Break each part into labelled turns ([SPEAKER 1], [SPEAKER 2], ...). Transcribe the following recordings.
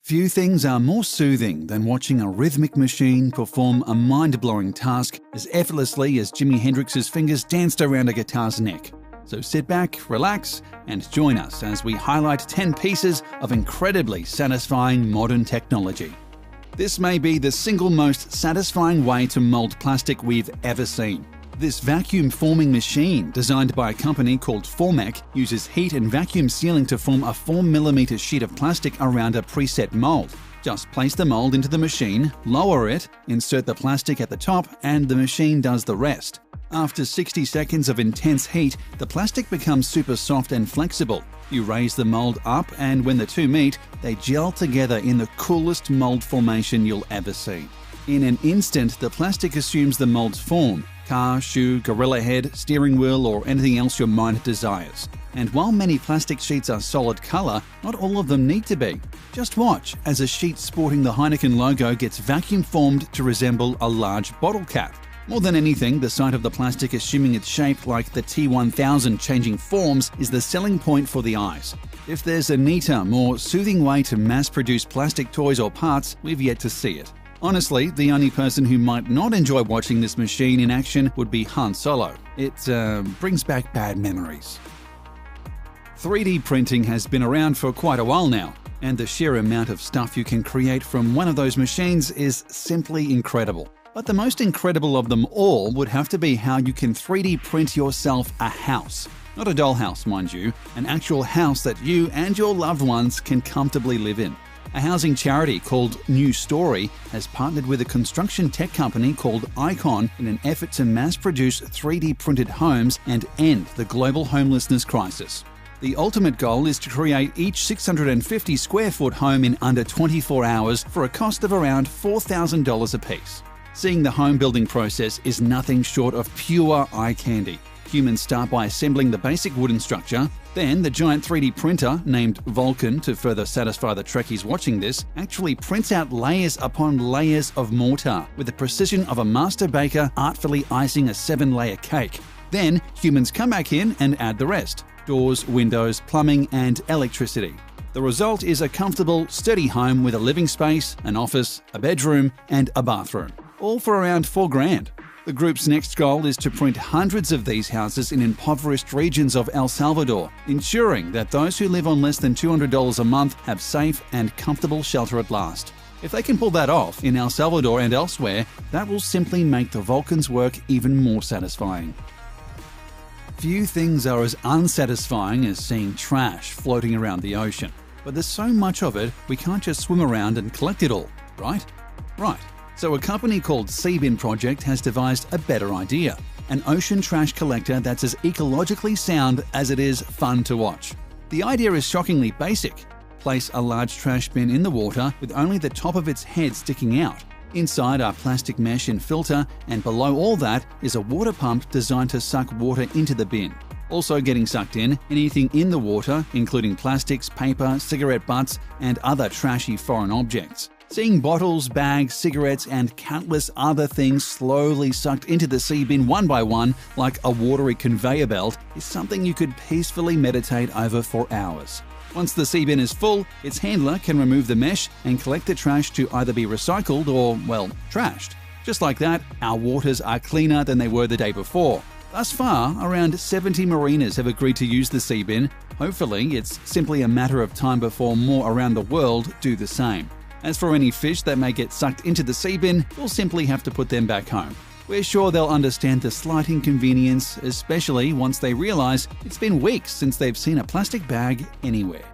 [SPEAKER 1] Few things are more soothing than watching a rhythmic machine perform a mind-blowing task as effortlessly as Jimi Hendrix's fingers danced around a guitar's neck. So sit back, relax, and join us as we highlight 10 pieces of incredibly satisfying modern technology. This may be the single most satisfying way to mold plastic we've ever seen. This vacuum forming machine, designed by a company called Formek, uses heat and vacuum sealing to form a 4mm sheet of plastic around a preset mold. Just place the mold into the machine, lower it, insert the plastic at the top, and the machine does the rest. After 60 seconds of intense heat, the plastic becomes super soft and flexible. You raise the mold up, and when the two meet, they gel together in the coolest mold formation you'll ever see. In an instant, the plastic assumes the mold's form: car, shoe, gorilla head, steering wheel, or anything else your mind desires. And while many plastic sheets are solid color, not all of them need to be. Just watch as a sheet sporting the Heineken logo gets vacuum formed to resemble a large bottle cap. More than anything, the sight of the plastic assuming its shape like the T1000 changing forms is the selling point for the eyes. If there's a neater, more soothing way to mass-produce plastic toys or parts, we've yet to see it. Honestly, the only person who might not enjoy watching this machine in action would be Han Solo. It brings back bad memories. 3D printing has been around for quite a while now, and the sheer amount of stuff you can create from one of those machines is simply incredible. But the most incredible of them all would have to be how you can 3D print yourself a house. Not a dollhouse, mind you, an actual house that you and your loved ones can comfortably live in. A housing charity called New Story has partnered with a construction tech company called Icon in an effort to mass-produce 3D printed homes and end the global homelessness crisis. The ultimate goal is to create each 650 square foot home in under 24 hours for a cost of around $4,000 apiece. Seeing the home building process is nothing short of pure eye candy. Humans start by assembling the basic wooden structure. Then the giant 3D printer, named Vulcan to further satisfy the Trekkies watching this, actually prints out layers upon layers of mortar with the precision of a master baker artfully icing a 7-layer cake. Then humans come back in and add the rest: doors, windows, plumbing, and electricity. The result is a comfortable, sturdy home with a living space, an office, a bedroom, and a bathroom, all for around $4,000. The group's next goal is to print hundreds of these houses in impoverished regions of El Salvador, ensuring that those who live on less than $200 a month have safe and comfortable shelter at last. If they can pull that off in El Salvador and elsewhere, that will simply make the Vulcan's work even more satisfying. Few things are as unsatisfying as seeing trash floating around the ocean. But there's so much of it, we can't just swim around and collect it all, right? Right. So a company called Seabin Project has devised a better idea: an ocean trash collector that's as ecologically sound as it is fun to watch. The idea is shockingly basic. Place a large trash bin in the water with only the top of its head sticking out. Inside are plastic mesh and filter, and below all that is a water pump designed to suck water into the bin. Also getting sucked in, anything in the water, including plastics, paper, cigarette butts, and other trashy foreign objects. Seeing bottles, bags, cigarettes, and countless other things slowly sucked into the sea bin one by one like a watery conveyor belt is something you could peacefully meditate over for hours. Once the sea bin is full, its handler can remove the mesh and collect the trash to either be recycled or, well, trashed. Just like that, our waters are cleaner than they were the day before. Thus far, around 70 marinas have agreed to use the sea bin. Hopefully, it's simply a matter of time before more around the world do the same. As for any fish that may get sucked into the sea bin, we'll simply have to put them back home. We're sure they'll understand the slight inconvenience, especially once they realize it's been weeks since they've seen a plastic bag anywhere.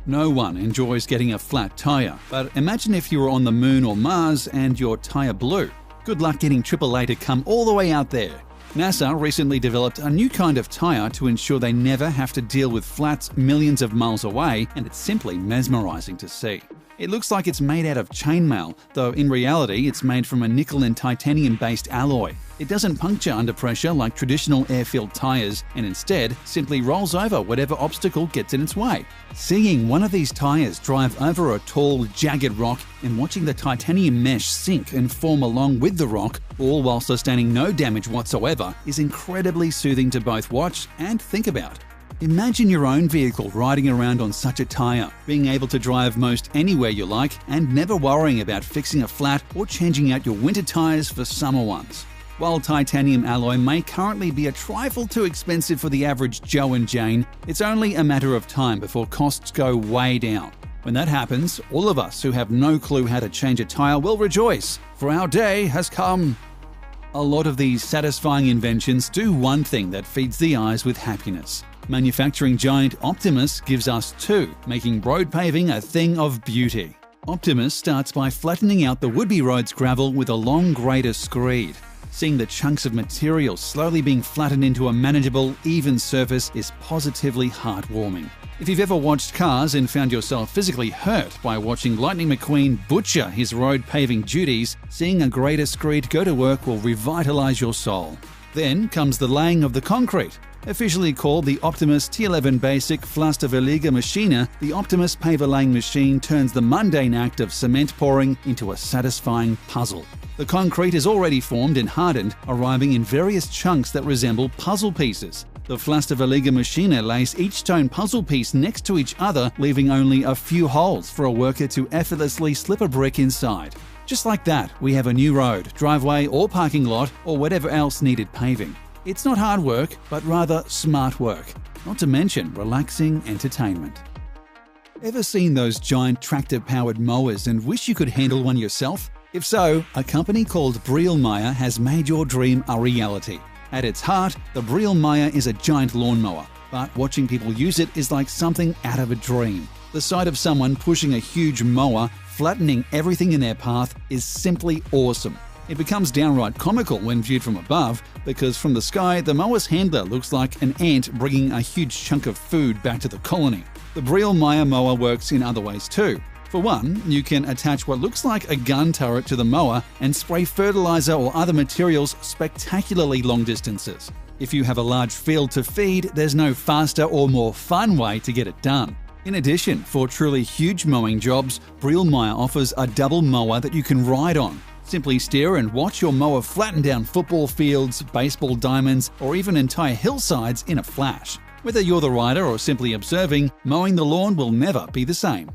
[SPEAKER 1] No one enjoys getting a flat tire, but imagine if you were on the moon or Mars and your tire blew. Good luck getting AAA to come all the way out there. NASA recently developed a new kind of tire to ensure they never have to deal with flats millions of miles away, and it's simply mesmerizing to see. It looks like it's made out of chainmail, though in reality it's made from a nickel and titanium-based alloy. It doesn't puncture under pressure like traditional air-filled tires, and instead simply rolls over whatever obstacle gets in its way. Seeing one of these tires drive over a tall, jagged rock and watching the titanium mesh sink and form along with the rock, all while sustaining no damage whatsoever, is incredibly soothing to both watch and think about. Imagine your own vehicle riding around on such a tire, being able to drive most anywhere you like and never worrying about fixing a flat or changing out your winter tires for summer ones. While titanium alloy may currently be a trifle too expensive for the average Joe and Jane, it's only a matter of time before costs go way down. When that happens, all of us who have no clue how to change a tire will rejoice, for our day has come. A lot of these satisfying inventions do one thing that feeds the eyes with happiness. Manufacturing giant Optimus gives us two, making road paving a thing of beauty. Optimus starts by flattening out the would-be road's gravel with a long grader screed. Seeing the chunks of material slowly being flattened into a manageable, even surface is positively heartwarming. If you've ever watched Cars and found yourself physically hurt by watching Lightning McQueen butcher his road paving duties, seeing a grader screed go to work will revitalize your soul. Then comes the laying of the concrete. Officially called the Optimus T11 Basic Pflasterverleger Maschine, the Optimus paver laying machine turns the mundane act of cement pouring into a satisfying puzzle. The concrete is already formed and hardened, arriving in various chunks that resemble puzzle pieces. The Pflasterverleger Maschine lays each stone puzzle piece next to each other, leaving only a few holes for a worker to effortlessly slip a brick inside. Just like that, we have a new road, driveway or parking lot or whatever else needed paving. It's not hard work, but rather smart work, not to mention relaxing entertainment. Ever seen those giant tractor-powered mowers and wish you could handle one yourself? If so, a company called Brielmeier has made your dream a reality. At its heart, the Brielmeier is a giant lawnmower, but watching people use it is like something out of a dream. The sight of someone pushing a huge mower, flattening everything in their path, is simply awesome. It becomes downright comical when viewed from above, because from the sky, the mower's handler looks like an ant bringing a huge chunk of food back to the colony. The Brielmeier mower works in other ways too. For one, you can attach what looks like a gun turret to the mower and spray fertilizer or other materials spectacularly long distances. If you have a large field to feed, there's no faster or more fun way to get it done. In addition, for truly huge mowing jobs, Brielmeier offers a double mower that you can ride on. Simply steer and watch your mower flatten down football fields, baseball diamonds, or even entire hillsides in a flash. Whether you're the rider or simply observing, mowing the lawn will never be the same.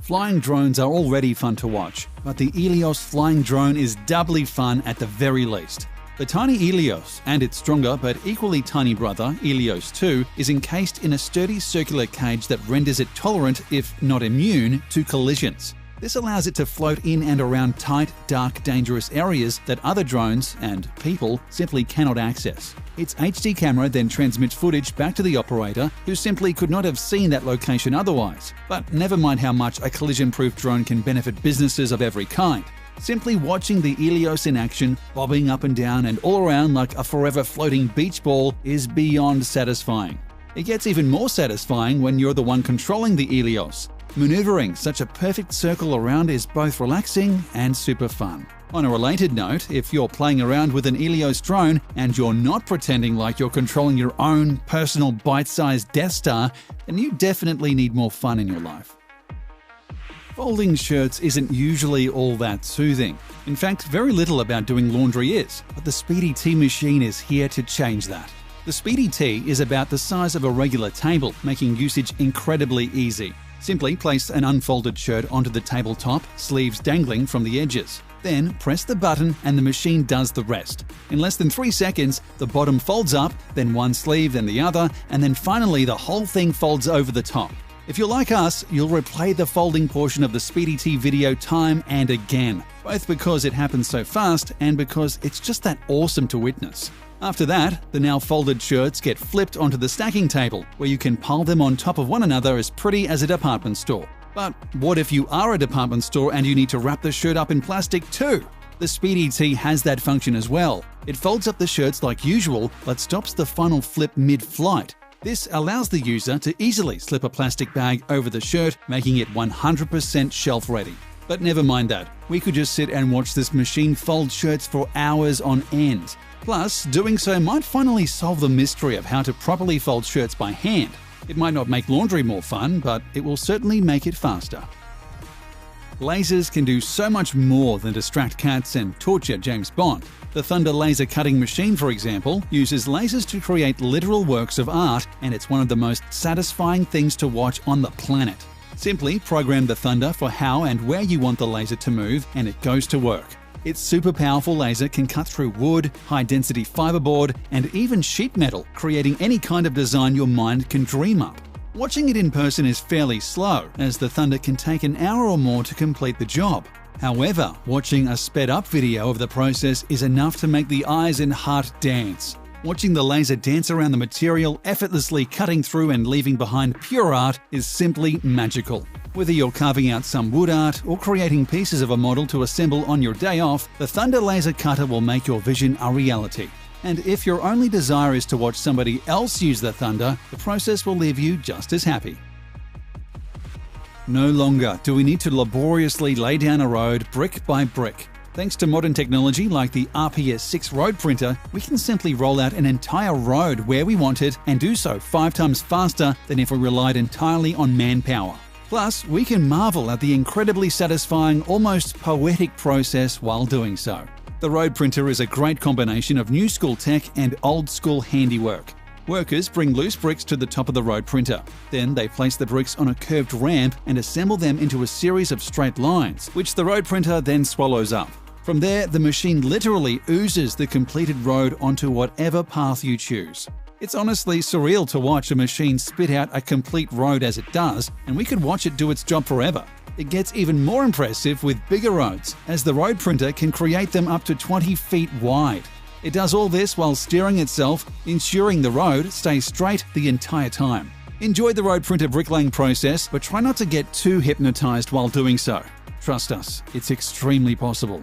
[SPEAKER 1] Flying drones are already fun to watch, but the Ilios flying drone is doubly fun at the very least. The tiny Ilios and its stronger but equally tiny brother, Ilios 2, is encased in a sturdy circular cage that renders it tolerant, if not immune, to collisions. This allows it to float in and around tight, dark, dangerous areas that other drones and people simply cannot access. Its HD camera then transmits footage back to the operator, who simply could not have seen that location otherwise. But never mind how much a collision-proof drone can benefit businesses of every kind. Simply watching the Ilios in action, bobbing up and down and all around like a forever floating beach ball, is beyond satisfying. It gets even more satisfying when you're the one controlling the Ilios. Maneuvering such a perfect circle around is both relaxing and super fun. On a related note, if you're playing around with an Ilios drone and you're not pretending like you're controlling your own personal bite-sized Death Star, then you definitely need more fun in your life. Folding shirts isn't usually all that soothing. In fact, very little about doing laundry is, but the Speedy Tea machine is here to change that. The Speedy Tea is about the size of a regular table, making usage incredibly easy. Simply place an unfolded shirt onto the tabletop, sleeves dangling from the edges. Then press the button and the machine does the rest. In less than 3 seconds, the bottom folds up, then one sleeve, then the other, and then finally the whole thing folds over the top. If you're like us, you'll replay the folding portion of the Speedy Tea video time and again, both because it happens so fast and because it's just that awesome to witness. After that, the now folded shirts get flipped onto the stacking table, where you can pile them on top of one another as pretty as a department store. But what if you are a department store and you need to wrap the shirt up in plastic too? The Speedy Tea has that function as well. It folds up the shirts like usual, but stops the final flip mid-flight. This allows the user to easily slip a plastic bag over the shirt, making it 100% shelf-ready. But never mind that. We could just sit and watch this machine fold shirts for hours on end. Plus, doing so might finally solve the mystery of how to properly fold shirts by hand. It might not make laundry more fun, but it will certainly make it faster. Lasers can do so much more than distract cats and torture James Bond. The Thunder laser cutting machine, for example, uses lasers to create literal works of art, and it's one of the most satisfying things to watch on the planet. Simply program the Thunder for how and where you want the laser to move, and it goes to work. Its super powerful laser can cut through wood, high-density fiberboard, and even sheet metal, creating any kind of design your mind can dream up. Watching it in person is fairly slow, as the Thunder can take an hour or more to complete the job. However, watching a sped-up video of the process is enough to make the eyes and heart dance. Watching the laser dance around the material, effortlessly cutting through and leaving behind pure art, is simply magical. Whether you're carving out some wood art or creating pieces of a model to assemble on your day off, the Thunder laser cutter will make your vision a reality. And if your only desire is to watch somebody else use the Thunder, the process will leave you just as happy. No longer do we need to laboriously lay down a road brick by brick. Thanks to modern technology like the RPS-6 road printer, we can simply roll out an entire road where we want it and do so 5 times faster than if we relied entirely on manpower. Plus, we can marvel at the incredibly satisfying, almost poetic process while doing so. The road printer is a great combination of new school tech and old school handiwork. Workers bring loose bricks to the top of the road printer. Then they place the bricks on a curved ramp and assemble them into a series of straight lines, which the road printer then swallows up. From there, the machine literally oozes the completed road onto whatever path you choose. It's honestly surreal to watch a machine spit out a complete road as it does, and we could watch it do its job forever. It gets even more impressive with bigger roads, as the road printer can create them up to 20 feet wide. It does all this while steering itself, ensuring the road stays straight the entire time. Enjoy the road printer bricklaying process, but try not to get too hypnotized while doing so. Trust us, it's extremely possible.